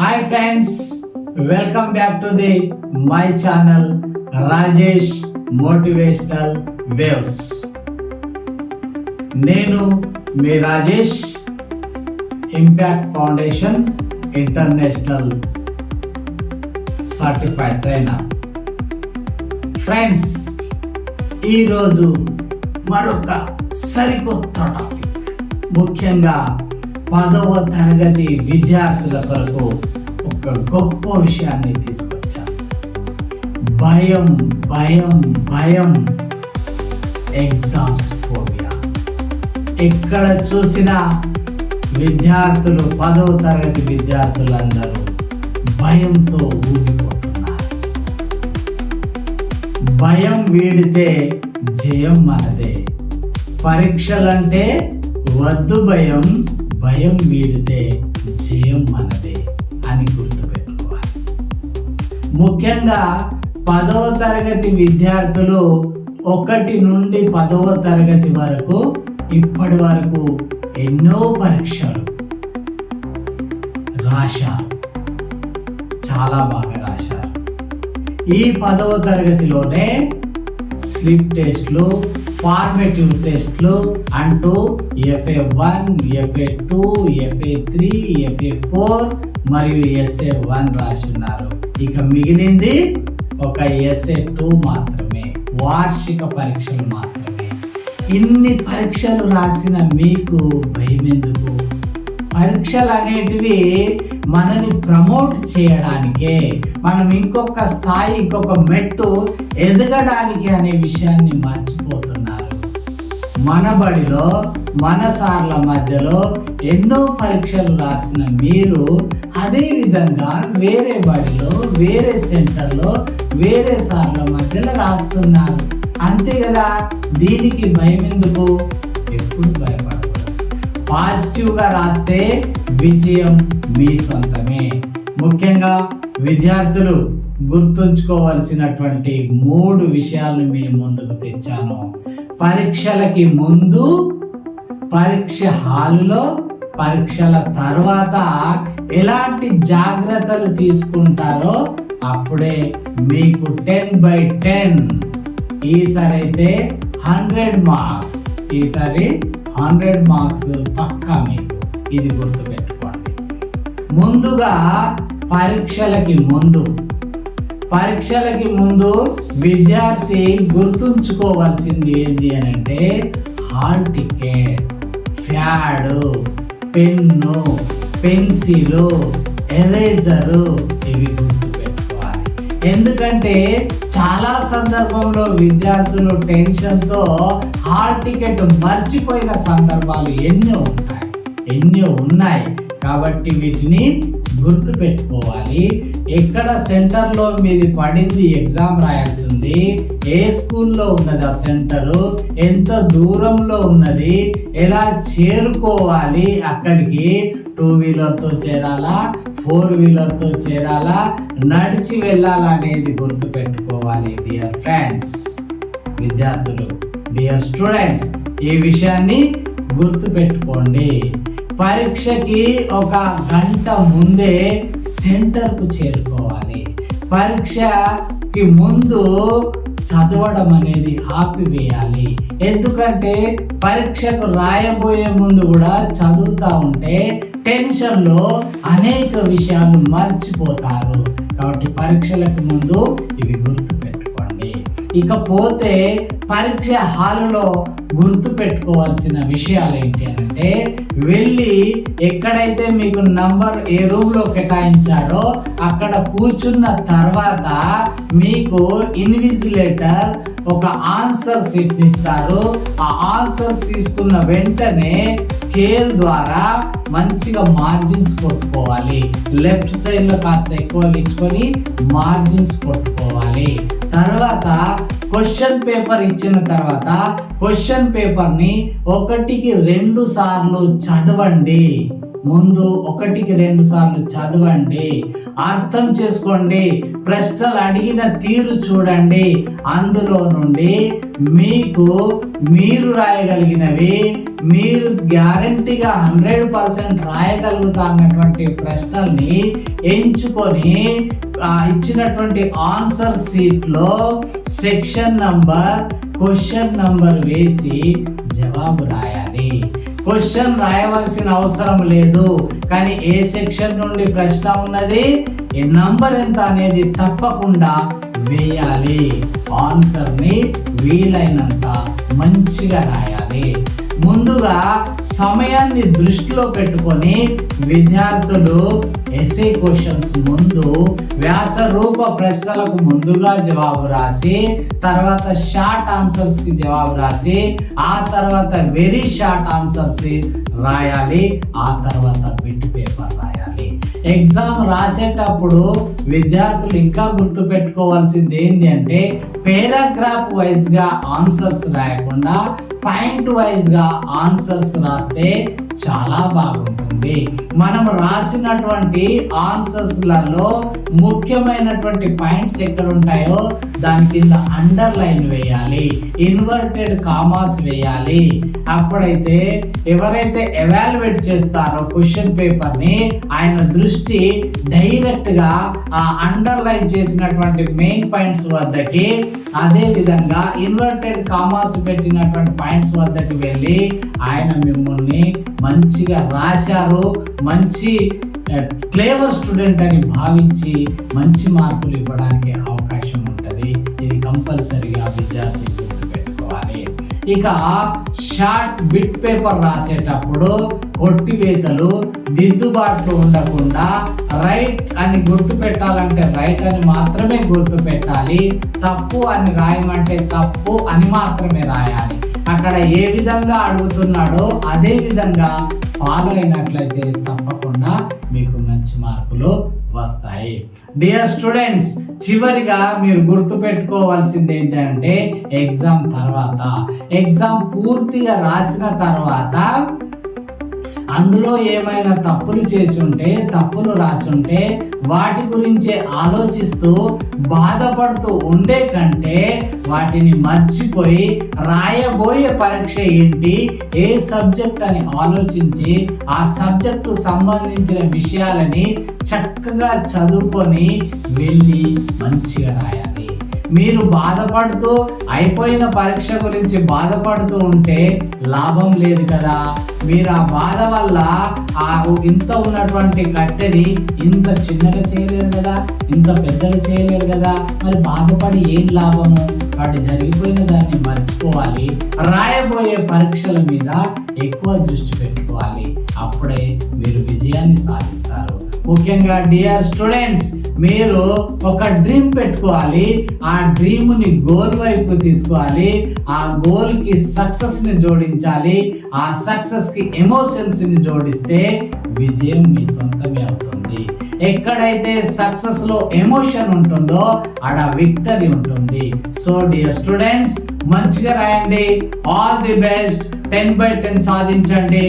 Hi friends, welcome back to the my channel Rajesh motivational waves. నేను మీ Rajesh, impact foundation international certified trainer. Friends, ఈరోజు మరొక సరికొత్త topic, ముఖ్యంగా 10వ తరగతి విద్యార్థుల కొరకు ఒక గొప్ప విషయాన్ని తీసుకొచ్చాను. భయం భయం భయం ఎగ్జామ్స్ ఫోబియా. ఎక్కడ చూసినా విద్యార్థులు, 10వ తరగతి విద్యార్థులందరూ భయంతో ఊగిపోతున్నారు. భయం వీడితే జయం మనదే. పరీక్షలంటే వద్దు భయం, భయం వీడితే జయం మనదే అని గుర్తుపెట్టుకోవాలి. ముఖ్యంగా 10వ తరగతి విద్యార్థులు 1 నుండి 10వ తరగతి వరకు ఇప్పటి వరకు ఎన్నో పరీక్షలు రాశారు, చాలా బాగా రాశారు. ఈ 10వ తరగతిలోనే స్లిప్ టెస్ట్లు, ఫార్మేటివ్ టెస్ట్లు అంటూ FA1, FA2, FA3, FA4 మరియు SA1 రాస్తున్నారు. ఇక మిగిలింది ఒక SA2 మాత్రమే, వార్షిక పరీక్షలు మాత్రమే. ఇన్ని పరీక్షలు రాసిన మీకు భయం ఎందుకు? పరీక్షలు అనేటివి మనని ప్రమోట్ చేయడానికే, మనం ఇంకొక స్థాయి, ఇంకొక మెట్టు ఎదగడానికి అనే విషయాన్ని మర్చిపోతున్నారు. మన బడిలో, మన సార్ల మధ్యలో ఎన్నో పరీక్షలు రాసిన మీరు అదే విధంగా వేరే బడిలో, వేరే సెంటర్లో, వేరే సార్ల మధ్యలో రాస్తున్నారు. అంతే కదా, దీనికి భయం ఎందుకు? ఎప్పుడు భయపడకూడదు. పాజిటివ్గా రాస్తే విజయం మీ సొంతమే. ముఖ్యంగా విద్యార్థులు గుర్తుంచుకోవలసినటువంటి 3 విషయాలను మీ ముందుకు తెచ్చాను. పరీక్షలకి ముందు, పరీక్ష హాల్లో, పరీక్షల తర్వాత ఎలాంటి జాగ్రత్తలు తీసుకుంటారో అప్పుడే మీకు 10/10. ఈసారి అయితే 100 మార్క్స్, ఈసారి 100 మార్క్స్ పక్కా. మీకు ఇది గుర్తుపెట్టుకోండి. ముందుగా పరీక్షలకి ముందు విద్యార్థి గుర్తుంచుకోవాల్సింది ఏంటి అని అంటే hall ticket, pad, pen, pencil, eraser ఇవి గుర్తుపెట్టుకోవాలి. ఎందుకంటే చాలా సందర్భంలో విద్యార్థులు టెన్షన్తో హాల్ టికెట్ మర్చిపోయిన సందర్భాలు ఎన్నో ఉన్నాయి. కాబట్టి వీటిని గుర్తుపెట్టుకోవాలి. ఎక్కడ సెంటర్లో మీది పడింది, ఎగ్జామ్ రాయాల్సి ఉంది, ఏ స్కూల్లో ఉన్నది ఆ సెంటరు, ఎంత దూరంలో ఉన్నది, ఎలా చేరుకోవాలి అక్కడికి, 2 వీలర్తో చేరాలా, 4 వీలర్తో చేరాలా, నడిచి వెళ్ళాలా అనేది గుర్తుపెట్టుకోవాలి. డియర్ ఫ్రెండ్స్, విద్యార్థులు, డియర్ స్టూడెంట్స్, ఈ విషయాన్ని గుర్తుపెట్టుకోండి. పరీక్షకి 1 గంట ముందే సెంటర్కు చేరుకోవాలి. పరీక్షకి ముందు చదవడం అనేది ఆపివేయాలి. ఎందుకంటే పరీక్షకు రాయబోయే ముందు కూడా చదువుతూ ఉంటే టెన్షన్లో అనేక విషయాలు మర్చిపోతారు. కాబట్టి పరీక్షలకు ముందు ఇవి గుర్తుపెట్టుకోండి. ఇకపోతే పరీక్ష హాలులో గుర్తుపెట్టుకోవాల్సిన విషయాలు ఏంటి అంటే, వెళ్ళి ఎక్కడైతే మీకు నంబర్ ఏ రూమ్లో కేటాయించారో అక్కడ కూర్చున్న తర్వాత మీకు ఇన్విజిలేటర్ ఒక ఆన్సర్ షీట్ ఇస్తారు. ఆ ఆన్సర్స్ తీసుకున్న వెంటనే స్కేల్ ద్వారా మంచిగా మార్జిన్స్ కొట్టుకోవాలి. లెఫ్ట్ సైడ్లో కాస్త ఎక్కువ ఇచ్చుకొని మార్జిన్స్ కొట్టుకోవాలి. తర్వాత క్వశ్చన్ పేపర్ ఇచ్చిన తర్వాత క్వశ్చన్ పేపర్ని 1కి 2 సార్లు చదవండి. ముందు 1కి 2 సార్లు చదవండి, అర్థం చేసుకోండి, ప్రశ్నలు అడిగిన తీరు చూడండి. అందులో నుండి మీరు రాయగలిగినవి, మీరు గ్యారంటీగా 100% రాయగలుగుతా అన్నటువంటి ప్రశ్నల్ని ఎంచుకొని ఇచ్చినటువంటి ఆన్సర్ షీట్లో సెక్షన్ నంబర్, క్వశ్చన్ నంబర్ వేసి జవాబు రాయాలి. క్వశ్చన్ రాయవలసిన అవసరం లేదు, కానీ ఏ సెక్షన్ నుండి ప్రశ్న ఉన్నది, ఏ నంబర్ ఎంత అనేది తప్పకుండా వేయాలి. ఆన్సర్ని వీలైనంత మంచిగా రాయాలి. ముందుగా సమయాన్ని దృష్టిలో పెట్టుకొని విద్యార్థులు ఎస్ఏ క్వశ్చన్స్ ముందు వ్యాస రూప ప్రశ్నలకు ముందుగా జవాబు రాసి, తర్వాత షార్ట్ ఆన్సర్స్ కి జవాబు రాసి, ఆ తర్వాత వెరీ షార్ట్ ఆన్సర్స్ రాయాలి, ఆ తర్వాత బిట్ పేపర్ రాయాలి. ఎగ్జామ్ రాసేటప్పుడు విద్యార్థులు ఇంకా గుర్తు పెట్టుకోవాల్సింది ఏంటి అంటే, పేరాగ్రాఫ్ వైజ్ గా ఆన్సర్స్ రాయకుండా పాయింట్ వైజ్ గా ఆన్సర్స్ రాస్తే చాలా బాగుంటుంది. మనం రాసినటువంటి ఆన్సర్స్ లలో ముఖ్యమైనటువంటి పాయింట్స్ ఎక్కడ ఉంటాయో దాని కింద అండర్లైన్ వేయాలి, ఇన్వర్టెడ్ కామాస్ వేయాలి. అప్పుడైతే ఎవరైతే ఎవాల్యుయేట్ చేస్తారో క్వశ్చన్ పేపర్ ని, ఆయన దృష్టి డైరెక్ట్ గా ఆ అండర్లైన్ చేసినటువంటి మెయిన్ పాయింట్స్ వద్దకి, అదే విధంగా ఇన్వర్టెడ్ కామాస్ పెట్టినటువంటి పాయింట్స్ వద్దకి వెళ్ళి ఆయన మిమ్మల్ని మంచిగా రాశారు, మంచి క్లేవర్ స్టూడెంట్ అని భావించి మంచి మార్కులు ఇవ్వడానికి అవకాశం ఉంటుంది. ఇది కంపల్సరిగా విద్యార్థి గుర్తుపెట్టుకోవాలి. ఇక షార్ట్ బిట్ పేపర్ రాసేటప్పుడు కొట్టివేతలు, దిద్దుబాట్లు ఉండకుండా రైట్ అని గుర్తు పెట్టాలంటే రైట్ అని మాత్రమే గుర్తు పెట్టాలి, తప్పు అని రాయమంటే తప్పు అని మాత్రమే రాయాలి. అక్కడ ఏ విధంగా అడుగుతున్నాడో అదే విధంగా ఫాలో అయినట్లయితే తప్పకుండా మీకు మంచి మార్కులు వస్తాయి. డియర్ స్టూడెంట్స్, చివరిగా మీరు గుర్తు పెట్టుకోవాల్సింది ఏంటంటే, ఎగ్జామ్ పూర్తిగా రాసిన తర్వాత అందులో ఏమైనా తప్పులు చేసి ఉంటే, తప్పులు రాసి ఉంటే వాటి గురించి ఆలోచిస్తూ బాధపడుతూ ఉండే కంటే వాటిని మర్చిపోయి రాయబోయే పరీక్ష ఏంటి, ఏ సబ్జెక్ట్ అని ఆలోచించి ఆ సబ్జెక్టు సంబంధించిన విషయాలని చక్కగా చదువుకొని వెళ్ళి మంచిగా రాయాలి. మీరు బాధపడుతూ అయిపోయిన పరీక్ష గురించి బాధపడుతూ ఉంటే లాభం లేదు కదా. మీరు ఆ బాధ వల్ల ఇంత ఉన్నటువంటి కట్టెని ఇంత చిన్నగా చేయలేరు కదా, ఇంత పెద్దగా చేయలేరు కదా, మరి బాధపడి ఏం లాభము? వాటి జరిగిపోయిన దాన్ని మర్చిపోవాలి, రాయబోయే పరీక్షల మీద ఎక్కువ దృష్టి పెట్టుకోవాలి. అప్పుడే మీరు విజయాన్ని సాధిస్తారు. ముఖ్యంగా డియర్ స్టూడెంట్స్, మీరు ఒక డ్రీమ్ పెట్టుకోవాలి, ఆ డ్రీమ్ని గోల్ వైపు తీసుకోవాలి, ఆ గోల్కి సక్సెస్ని జోడించాలి, ఆ సక్సెస్కి ఎమోషన్స్ని జోడిస్తే విజయం మీ సొంతమే అవుతుంది. ఎక్కడైతే సక్సెస్లో ఎమోషన్ ఉంటుందో ఆడ విక్టరీ ఉంటుంది. సో డియర్ స్టూడెంట్స్, మంచిగా రాయండి. All the best. 10/10 సాధించండి.